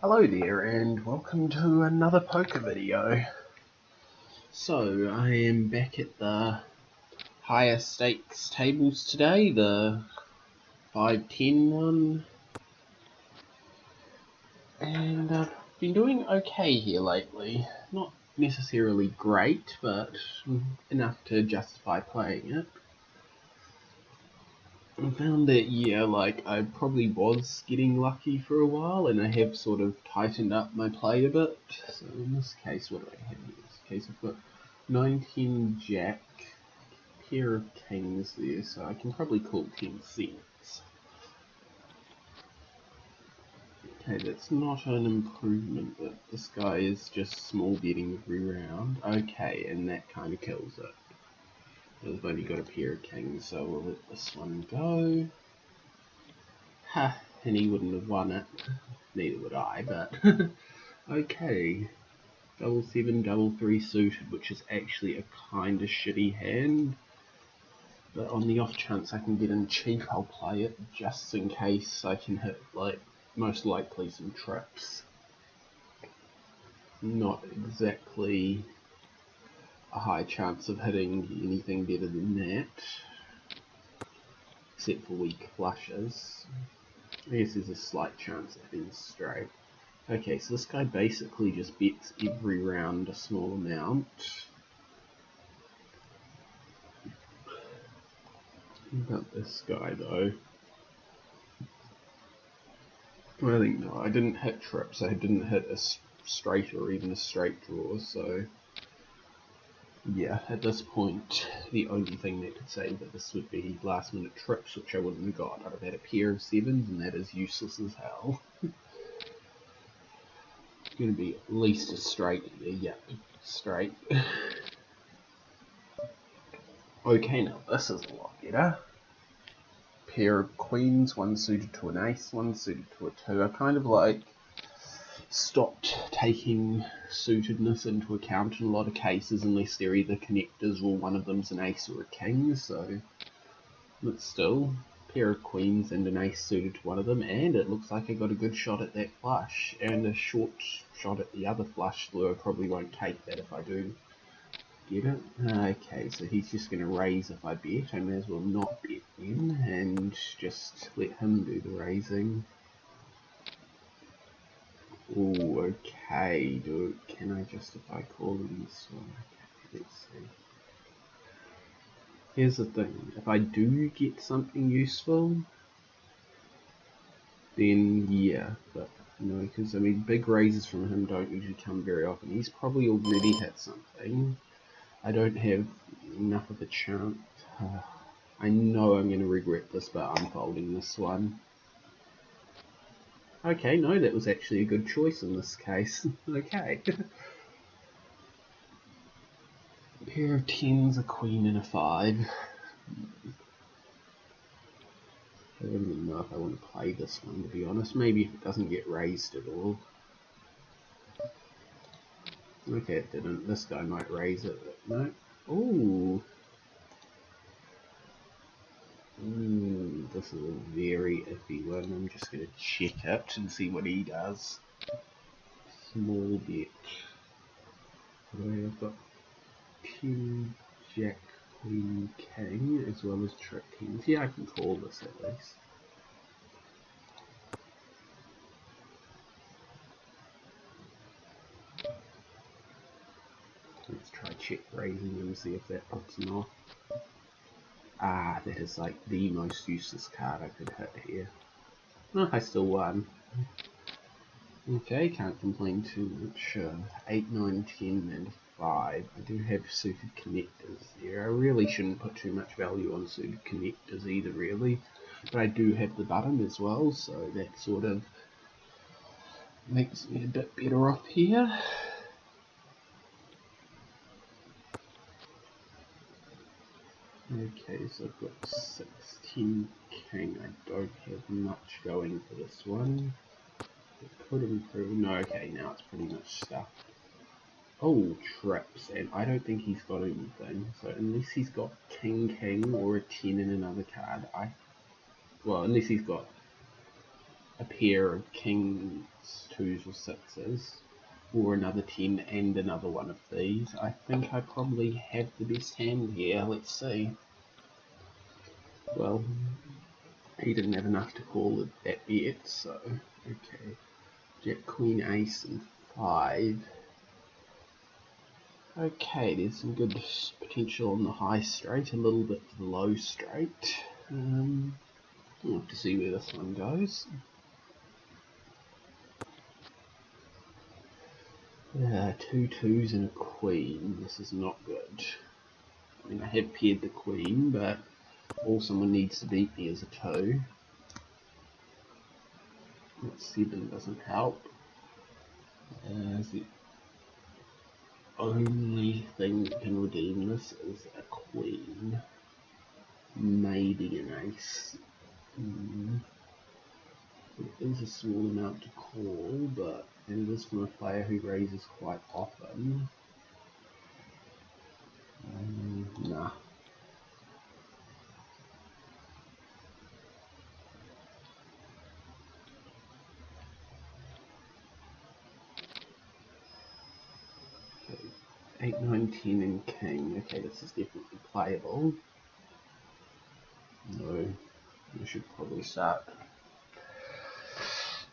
Hello there and welcome to another poker video. So I am back at the higher stakes tables today, the 5-10 one, and I've been doing okay here lately. Not necessarily great, but enough to justify playing it. I found that, I probably was getting lucky for a while, and I have sort of tightened up my play a bit. So in this case, what do I have in this case? I've got 19 jack, pair of kings there, so I can probably call 10 cents. Okay, that's not an improvement, but this guy is just small betting every round. Okay, and that kind of kills it. I've only got a pair of kings, so we'll let this one go. Ha, and he wouldn't have won it. Neither would I, but okay. Double 7, double 3 suited, which is actually a kind of shitty hand. But on the off chance I can get in cheap, I'll play it just in case I can hit, most likely some trips. Not exactly a high chance of hitting anything better than that, except for weak flushes. I guess there's a slight chance it is straight. Okay, so this guy basically just bets every round a small amount. What about this guy though? I think no, I didn't hit trips, I didn't hit a straight or even a straight draw, so yeah, at this point the only thing that could say that this would be last minute trips, which I wouldn't have got. I'd have had a pair of sevens and that is useless as hell. It's going to be at least a straight here, yep, straight. Okay, now this is a lot better. Pair of queens, one suited to an ace, one suited to a 2. I kind of stopped taking suitedness into account in a lot of cases unless they're either connectors or one of them's an ace or a king, so but still, pair of queens and an ace suited to one of them, and it looks like I got a good shot at that flush and a short shot at the other flush, though I probably won't take that if I do get it. Okay, so he's just going to raise if I bet. I may as well not bet then and just let him do the raising. Oh, okay, dude. Can I justify calling this one? Okay, let's see. Here's the thing. If I do get something useful, then yeah, but no, because I mean, big raises from him don't usually come very often. He's probably already hit something. I don't have enough of a chance. I know I'm going to regret this, but I'm folding this one. Okay, no, that was actually a good choice in this case. Okay. A pair of 10s, a queen and a 5. I don't even know if I want to play this one, to be honest. Maybe if it doesn't get raised at all. Okay, it didn't. This guy might raise it, but no. Ooh. This is a very iffy one. I'm just going to check it and see what he does. Small bet. I've got 10, jack, queen, king, as well as trip kings. Yeah, I can call this at least. Let's try check raising and see if that puts him off. Ah, that is like the most useless card I could hit here. Oh, I still won. Okay, can't complain too much. 8, 9, 10 and 5. I do have suited connectors there. I really shouldn't put too much value on suited connectors either, really. But I do have the button as well, so that sort of makes me a bit better off here. Okay, so I've got 16 king. I don't have much going for this one. It could improve. No, okay, now it's pretty much stuffed. Oh, trips, and I don't think he's got anything. So unless he's got king or a 10 in another card, well, unless he's got a pair of kings, twos or sixes, or another 10 and another one of these, I think I probably have the best hand here. Let's see. Well, he didn't have enough to call it that bet, so okay. Jack, queen, ace, and 5. Okay, there's some good potential on the high straight, a little bit for the low straight. We'll have to see where this one goes. 2 twos and a queen. This is not good. I mean, I have paired the queen, but all someone needs to beat me is a 2. That 7 doesn't help. The only thing that can redeem this is a queen. Maybe an ace. It is a small amount to call, but it is from a player who raises quite often. Nah. Okay, 8, 9, 10 and king. Okay, this is definitely playable. No, I should probably start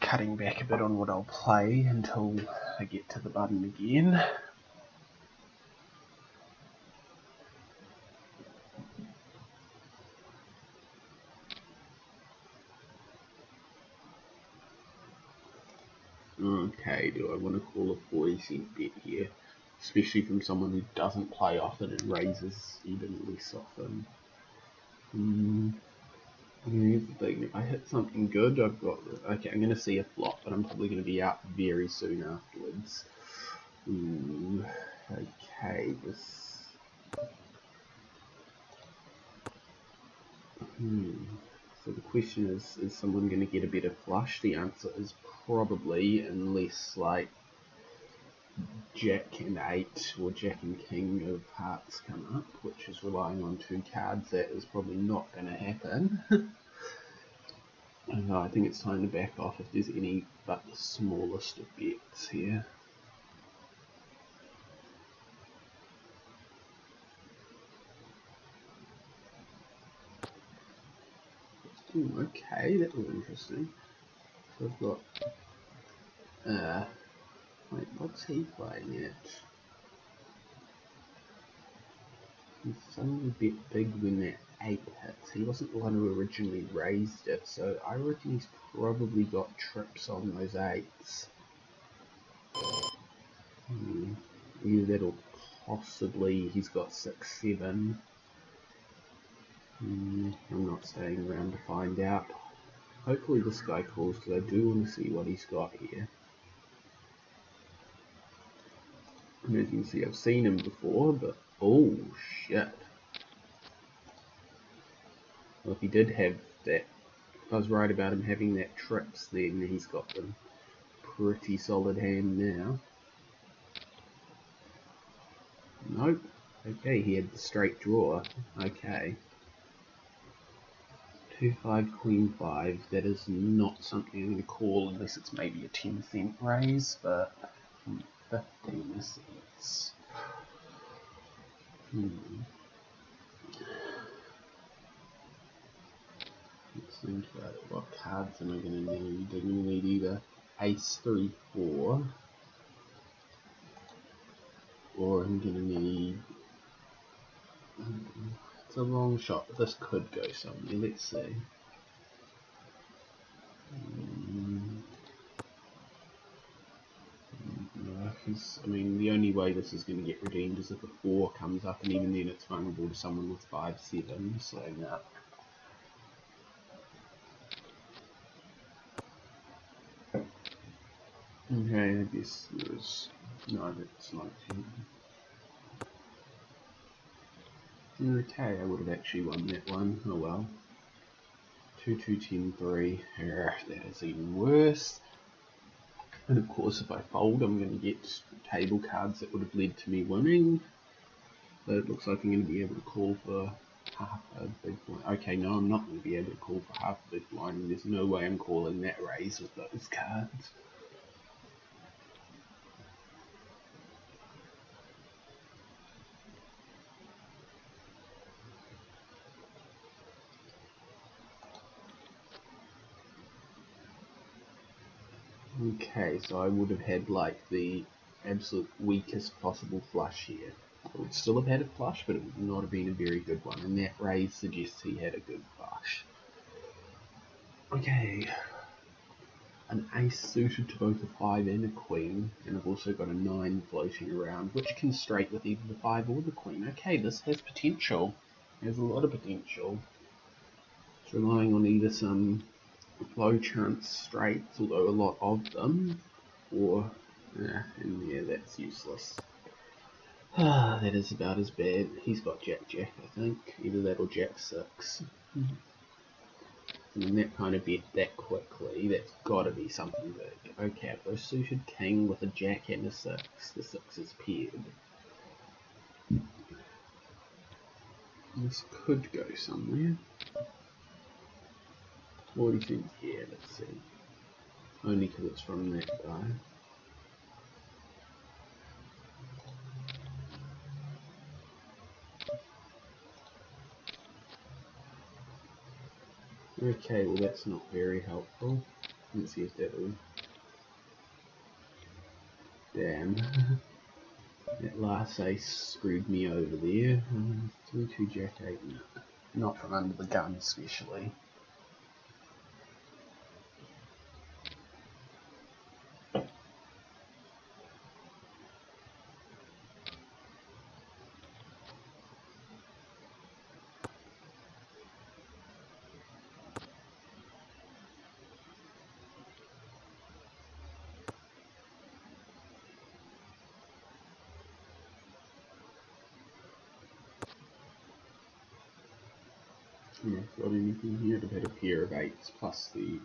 cutting back a bit on what I'll play until I get to the button again. Okay, do I want to call a 40-cent bet here? Especially from someone who doesn't play often and raises even less often. Here's the thing, if I hit something good, I've got... Okay, I'm going to see a flop, but I'm probably going to be out very soon afterwards. Okay, this... So the question is someone going to get a better flush? The answer is probably, unless like Jack and 8 or Jack and King of Hearts come up, which is relying on 2 cards. That is probably not going to happen. I think it's time to back off if there's any but the smallest of bets here. Okay, that was interesting. So I've got, wait, what's he playing at? He suddenly bet big when that 8 hits. He wasn't the one who originally raised it, so I reckon he's probably got trips on those 8s. Either that or possibly he's got 6, 7. I'm not staying around to find out. Hopefully this guy calls, because I do want to see what he's got here. And as you can see, I've seen him before, but oh shit. Well, if he did have that, I was right about him having that trips, then he's got them pretty solid hand now. Nope. Okay, he had the straight draw. Okay. 2, 5, Queen 5. That is not something I'm going to call unless it's maybe a 10-cent raise, but 15 cents. Let's think about it. What cards am I going to need? I'm going to need either Ace 3, 4, or I'm going to need... It's a long shot, but this could go somewhere. Let's see. I mean, the only way this is going to get redeemed is if a 4 comes up, and even then it's vulnerable to someone with 5, 7, so no. Okay, I guess there's... No, that's not a 10. Okay, I would have actually won that one. Oh well. 2, 2, 10, 3. That is even worse. And of course, if I fold, I'm going to get table cards that would have led to me winning. But it looks like I'm going to be able to call for half a big blind. Okay, no, I'm not going to be able to call for half a big blind, and there's no way I'm calling that raise with those cards. Okay, so I would have had like the absolute weakest possible flush here. I would still have had a flush, but it would not have been a very good one, and that raise suggests he had a good flush. Okay, an ace suited to both a 5 and a queen, and I've also got a 9 floating around, which can straight with either the 5 or the queen. Okay, this has potential. There's a lot of potential. It's relying on either some low chance straights, although a lot of them, or and yeah, that's useless. That is about as bad. He's got Jack, I think. Either that or Jack 6. And that kind of bet that quickly, that's got to be something big. Okay, I've got a suited king with a Jack and a 6. The 6 is paired. This could go somewhere. What do you think? Yeah, let's see. Only because it's from that guy. Okay, well that's not very helpful. Let's see if that will... Damn. That last ace screwed me over there. 3-2 Jack 8, no. Not from under the gun especially. I've got anything here? I've had a pair of 8s plus the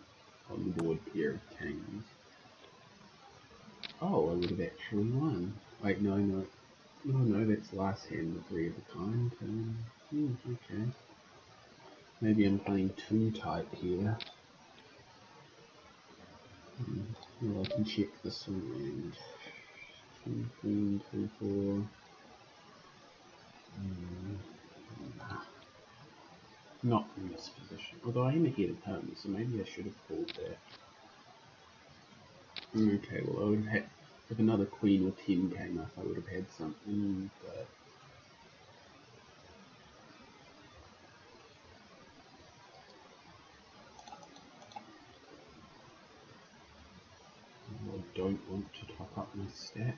on the board pair of kings. Oh, I would have actually won. Wait, no, that's last hand, the 3 of a kind. Okay. Maybe I'm playing too tight here. Well, I can check this one. 2, queen, 2, 4. Nah. Not from this position. Although I am ahead of him, so maybe I should have called that. Okay, well I would have had, if another queen or 10 came up, I would have had something, but... I don't want to top up my stack.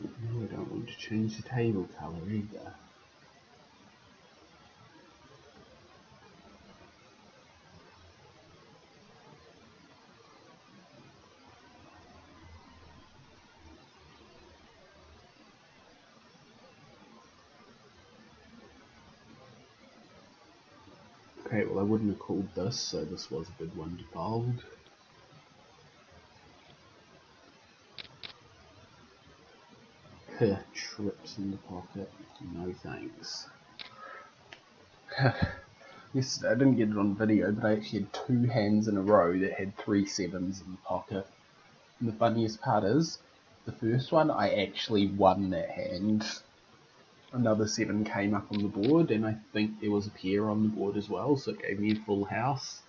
No, I don't want to change the table colour either. Okay, well I wouldn't have called this, so this was a good one to fold. Trips in the pocket. No thanks. Yes, I didn't get it on video, but I actually had 2 hands in a row that had 3 7s in the pocket. And the funniest part is, the first one I actually won that hand. Another 7 came up on the board, and I think there was a pair on the board as well, so it gave me a full house.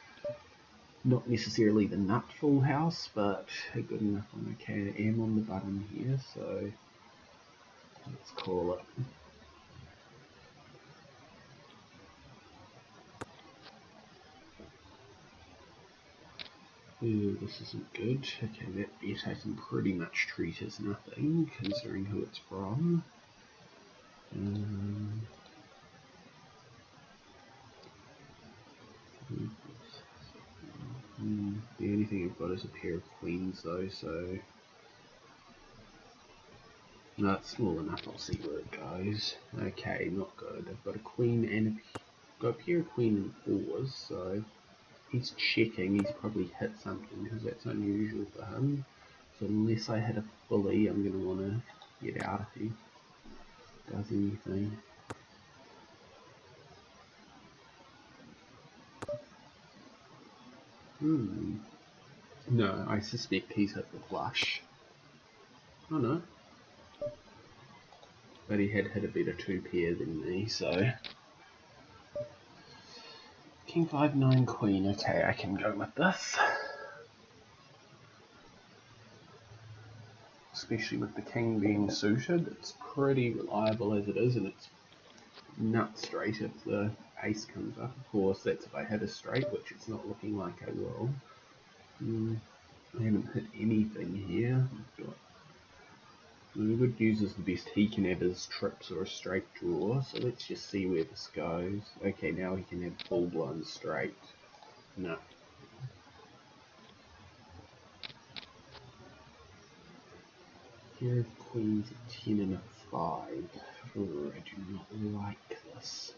Not necessarily the nut full house, but a good enough one. Okay, I am on the button here, so let's call it. Ooh, this isn't good. Okay, that bet I can pretty much treat as nothing, considering who it's from. The only thing I've got is a pair of queens though, so... No, it's small enough, I'll see where it goes. Okay, not good. I've got a queen and got a pair of queen and 4s, so... he's checking, he's probably hit something because that's unusual for him. So unless I hit a fully, I'm going to want to get out if he does anything. No, I suspect he's hit the flush. Oh no. But he had hit a better 2-pair than me, so... King 5, 9, Queen. Okay, I can go with this. Especially with the king being suited, it's pretty reliable as it is, and it's nut straight if the ace comes up. Of course, that's if I hit a straight, which it's not looking like I will. I haven't hit anything here. The good news is the best he can have is trips or a straight draw, so let's just see where this goes. Okay, now he can have full blown straight. No. Here are queens a 10 and a 5. Oh, I do not like this.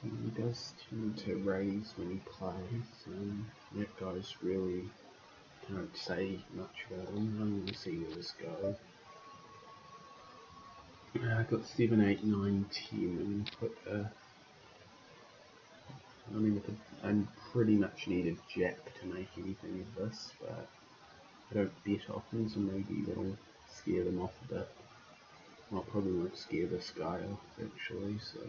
He does tend to raise when he plays, and that guy's really can't say much about him. I'm going to see where this goes. I've got 7, 8, 9, 10, and put a... I mean, I pretty much need a jack to make anything of this, but I don't bet often, so maybe that'll scare them off a bit. Well, probably won't scare this guy off, actually, so...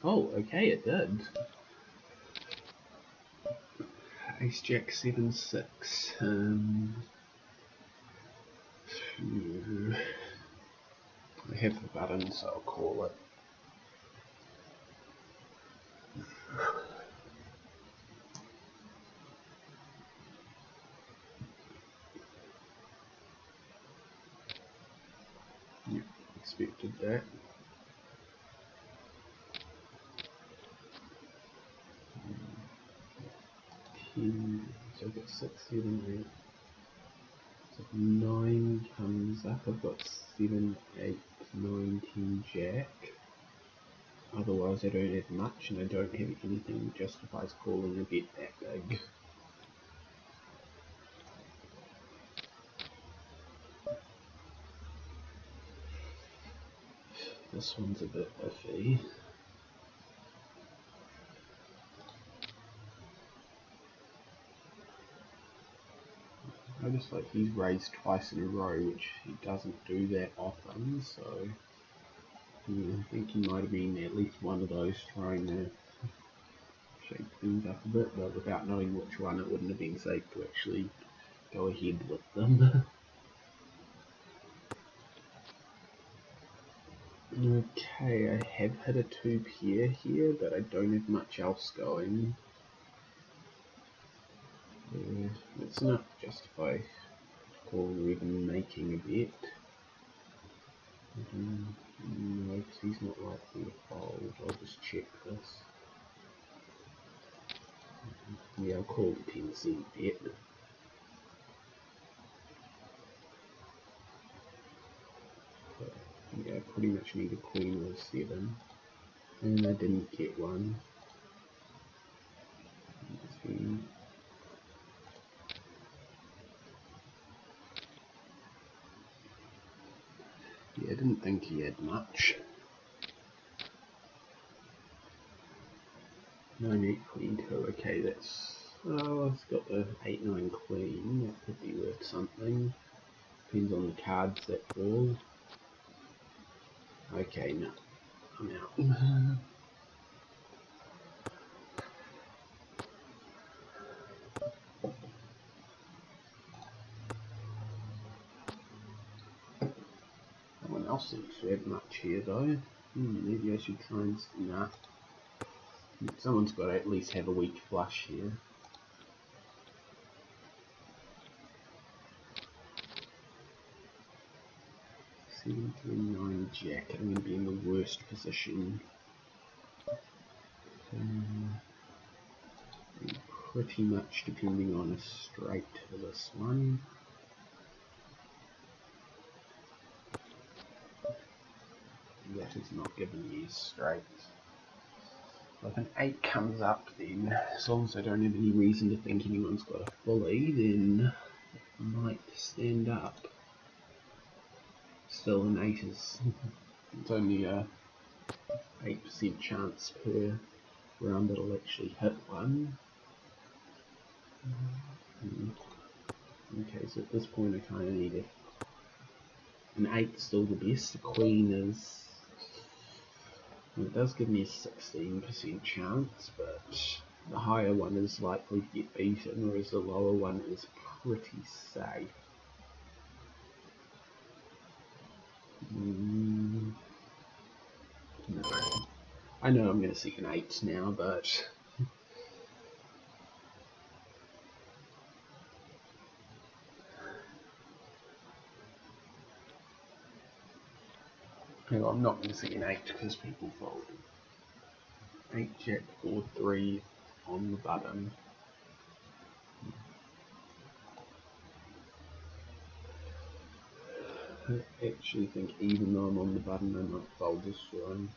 Oh, okay, it did. Ace Jack 7, 6. I have the button, so I'll call it. Yep, expected that. So I've got 6, 7, 8. So if 9 comes up, I've got 7, 8, 9, 10 jack. Otherwise I don't have much, and I don't have anything that justifies calling a bet that big. This one's a bit iffy. I just like he's raised twice in a row, which he doesn't do that often, so yeah, I think he might have been at least one of those trying to shake things up a bit, but without knowing which one, it wouldn't have been safe to actually go ahead with them. Okay, I have hit a 2-pair here, but I don't have much else going. That's enough to justify calling or even making a bet. No, because he's not likely to fold. I'll just check this. Yeah, I'll call the 10-cent bet. Yeah, I pretty much need a queen or 7. And I didn't get one. Yeah, I didn't think he had much. 9, 8, queen 2. Okay, that's... Oh, it's got the 8, 9 queen. That could be worth something. Depends on the cards that fall. Okay, no. I'm out. No one else seems to have much here though. Maybe I should try and... Nah. Someone's got to at least have a weak flush here. 7, 3, 9 jack. I'm going to be in the worst position. pretty much depending on a straight for this one. That is not giving me straight. So if an 8 comes up, then as long as I don't have any reason to think anyone's got a fully, then I might stand up. Still, an 8 is it's only a 8% chance per round that I'll actually hit one. Okay, so at this point I kind of need an 8 still the best. A queen is, well, it does give me a 16% chance, but the higher one is likely to get beaten, whereas the lower one is pretty safe. No. I know I'm going to seek an 8 now, but no, I'm not going to seek an 8 because people fold. 8 jack 4 3 on the button. I actually think even though I'm on the button, I might fold this one.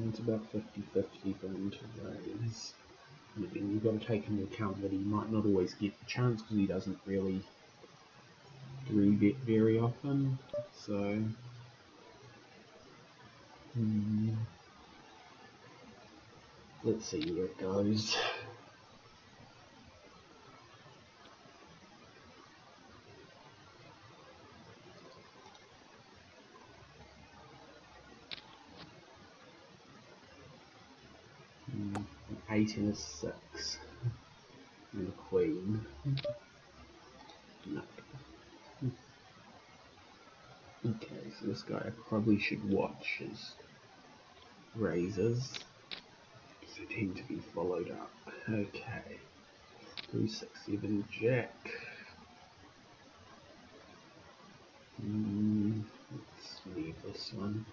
It's about 50-50 going to raise. And again, you've got to take into account that he might not always get the chance because he doesn't really 3-bet very often. So, let's see where it goes. An 8 and a 6 and a queen. No. Okay, so this guy I probably should watch his raises because they tend to be followed up. Okay, 3, 6, 7 jack. Let's leave this one.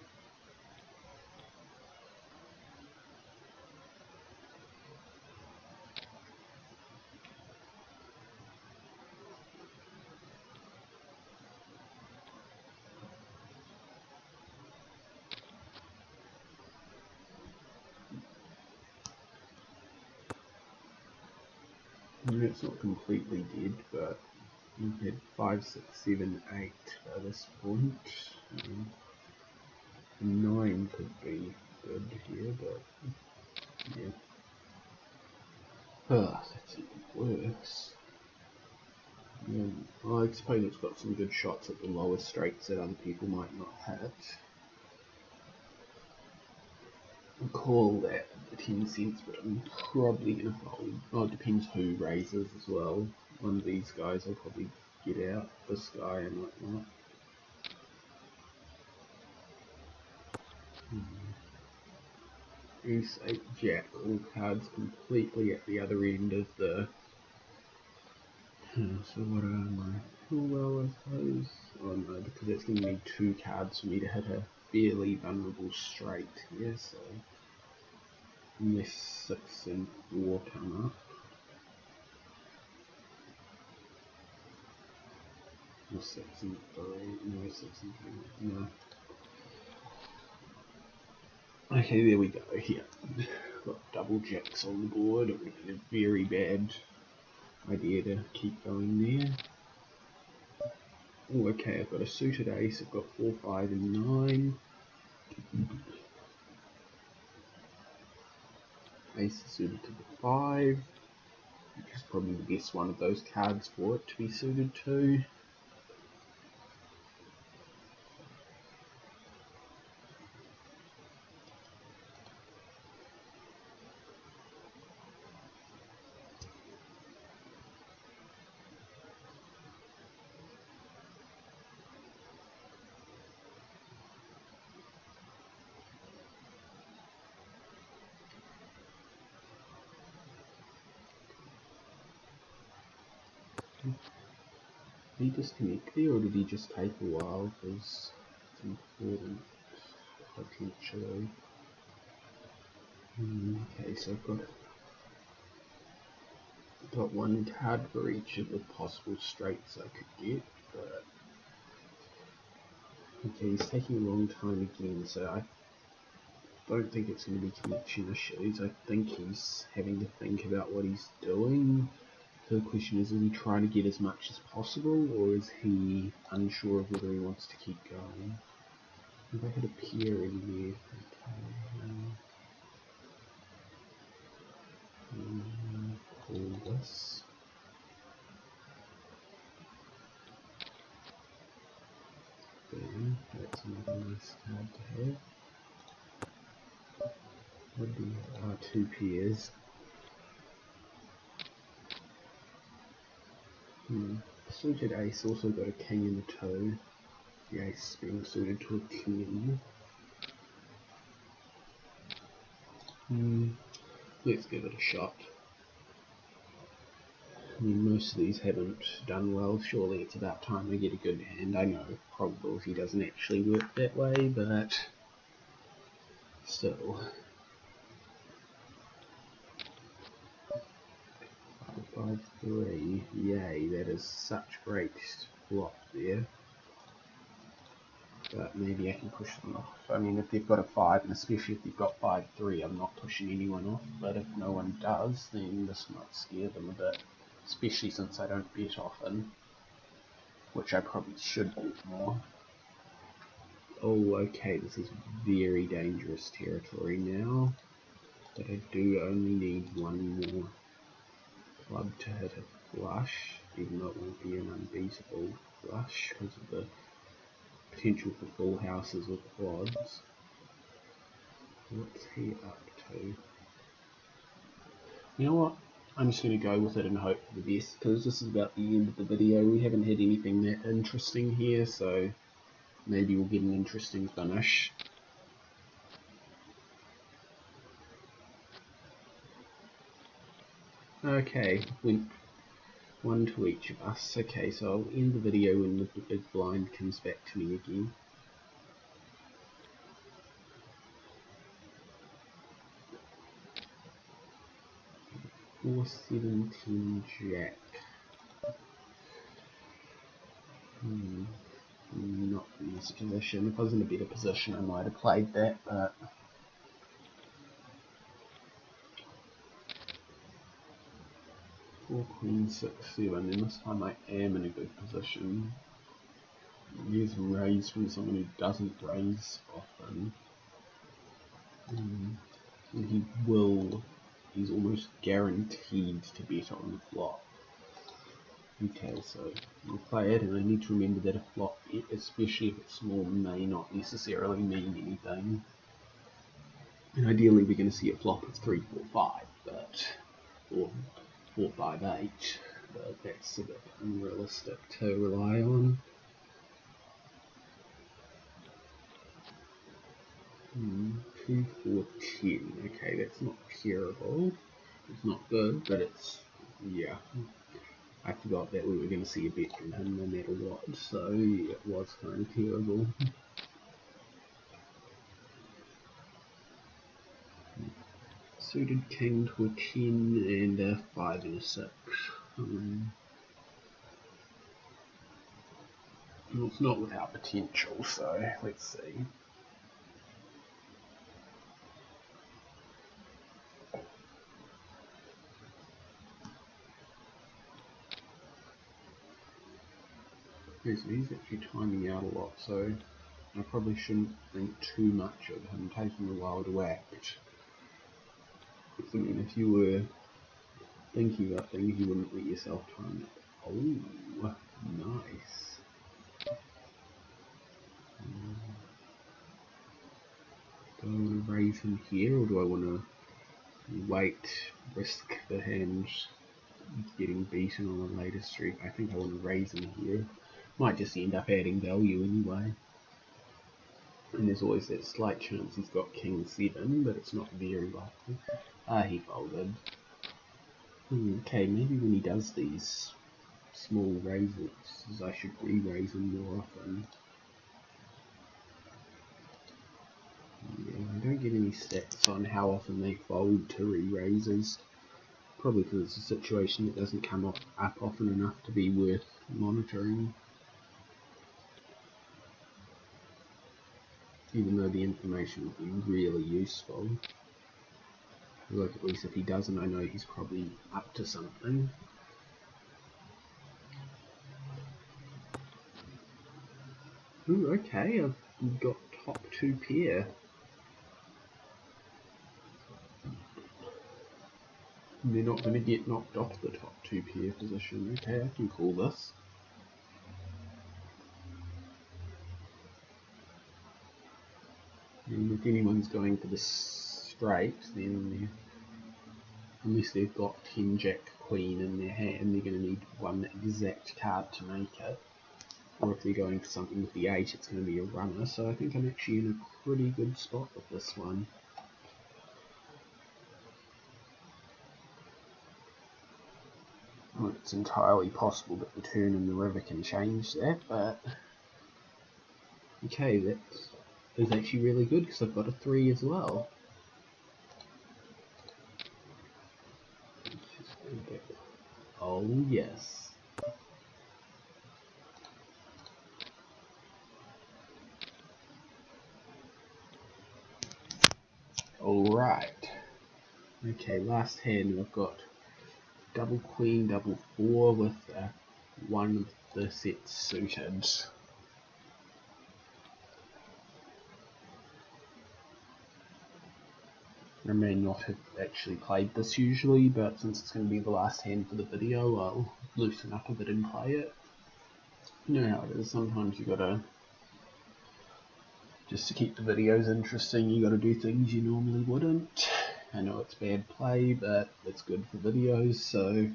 It's not completely dead, but we've had 5, 6, 7, 8 by this point. 9 could be good here, but yeah. That's even worse. Well, I suppose it's got some good shots at the lower straights that other people might not hit. I'll call that the 10 cents, but I'm probably going to fold. Oh, it depends who raises as well. One of these guys I'll probably get out. This guy I might not. Ace 8 jack, all cards completely at the other end of the. So what am I? Oh well, I suppose. Oh no, because it's going to need 2 cards for me to hit a fairly vulnerable straight here, so. Unless 6 and 4 come up. Or 6 and 3. No, 6 and 3. No. Okay, there we go. Here. Got double jacks on the board. It would have been a very bad idea to keep going there. Oh, okay, I've got a suited ace. I've got 4, 5, and 9. Ace is suited to the 5, which is probably the best one of those cards for it to be suited to. Did he disconnect there, or did he just take a while? Because it's important, potentially. Okay, so I've got one card for each of the possible straights I could get, but okay, he's taking a long time again, so I don't think it's going to be connection issues. I think he's having to think about what he's doing. So the question is he trying to get as much as possible, or is he unsure of whether he wants to keep going? If I had a pair in there, okay. Call this. There, that's another nice card to have. What do you have? Two pairs. Suited ace also got a king and a toe. The ace being suited to a king. Let's give it a shot. I mean, most of these haven't done well. Surely it's about time we get a good hand. I know probability doesn't actually work that way, but still. 5-5-3. Yay, that is such great flop there. But maybe I can push them off. I mean, if they've got a 5, and especially if they've got 5-3, I'm not pushing anyone off. But if no one does, then this might scare them a bit. Especially since I don't bet often. Which I probably should bet more. Oh, okay, this is very dangerous territory now. But I do only need one more club to hit a flush, even though it won't be an unbeatable flush because of the potential for full houses or quads. What's he up to? You know what? I'm just going to go with it and hope for the best, because this is about the end of the video. We haven't had anything that interesting here, so maybe we'll get an interesting finish. Okay, went one to each of us. Okay, so I'll end the video when the big blind comes back to me again. 4-17 jack. Not in this position. If I was in a better position I might have played that, but 4-Queen-6-7, and this time I am in a good position. There's a raise from someone who doesn't raise often. And he's almost guaranteed to bet on the flop. Okay, so I'll play it, and I need to remember that a flop, especially if it's small, may not necessarily mean anything. And ideally we're going to see a flop of 3-4-5, or 4-5-8, but that's a bit unrealistic to rely on. 2-4-10. Okay, that's not terrible. It's not good, but it's, yeah. I forgot that we were going to see a bet from him no matter what, so it was kind of terrible. Suited king to a 10 and a 5 and a 6. Well, it's not without potential, so let's see. Okay, so he's actually timing out a lot, so I probably shouldn't think too much of him taking a while to act. I mean, if you were thinking about things, you wouldn't let yourself time it. Oh, nice. Do I want to raise him here, or do I want to wait, risk the hand getting beaten on a later streak? I think I want to raise him here. Might just end up adding value anyway. And there's always that slight chance he's got king 7, but it's not very likely. He folded. Okay, maybe when he does these small raises, I should re-raise him more often. Yeah, I don't get any stats on how often they fold to re-raises. Probably because it's a situation that doesn't come up often enough to be worth monitoring. Even though the information would be really useful. Like, at least if he doesn't, I know he's probably up to something. Ooh, okay, I've got top 2 pair. They're not going to get knocked off the top 2 pair position. Okay, I can call this. And if anyone's going for the straight, then unless they've got 10 Jack Queen in their hand, they're going to need one exact card to make it. Or if they're going for something with the 8, it's going to be a runner. So I think I'm actually in a pretty good spot with this one. Well, it's entirely possible that the turn in the river can change that, but okay, that is actually really good because I've got a 3 as well. Oh yes. Alright. Okay, last hand I've got double queen, double 4 with one of the sets suited. I may not have actually played this usually, but since it's going to be the last hand for the video, I'll loosen up a bit and play it. You know how it is, sometimes you gotta, just to keep the videos interesting, you gotta do things you normally wouldn't. I know it's bad play, but it's good for videos, so...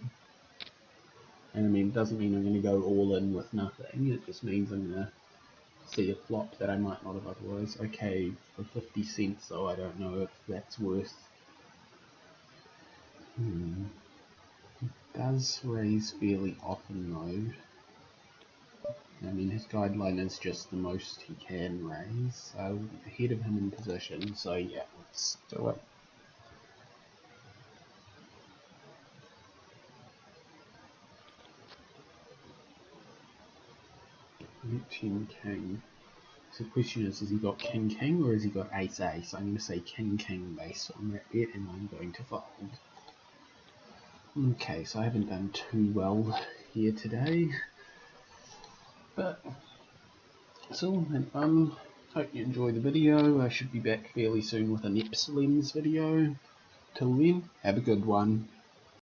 And I mean, it doesn't mean I'm going to go all in with nothing, it just means I'm going to see a flop that I might not have otherwise. Okay, for 50 cents though, I don't know if that's worth... He does raise fairly often though. I mean, his guideline is just the most he can raise, so ahead of him in position, so yeah, let's do it. King king. So the question is he got king king or has he got ace ace? I'm going to say king king based on that bet, and I'm going to fold. Okay, so I haven't done too well here today, but it's all been fun. Hope you enjoy the video. I should be back fairly soon with an Epsilon's video. Till then, have a good one.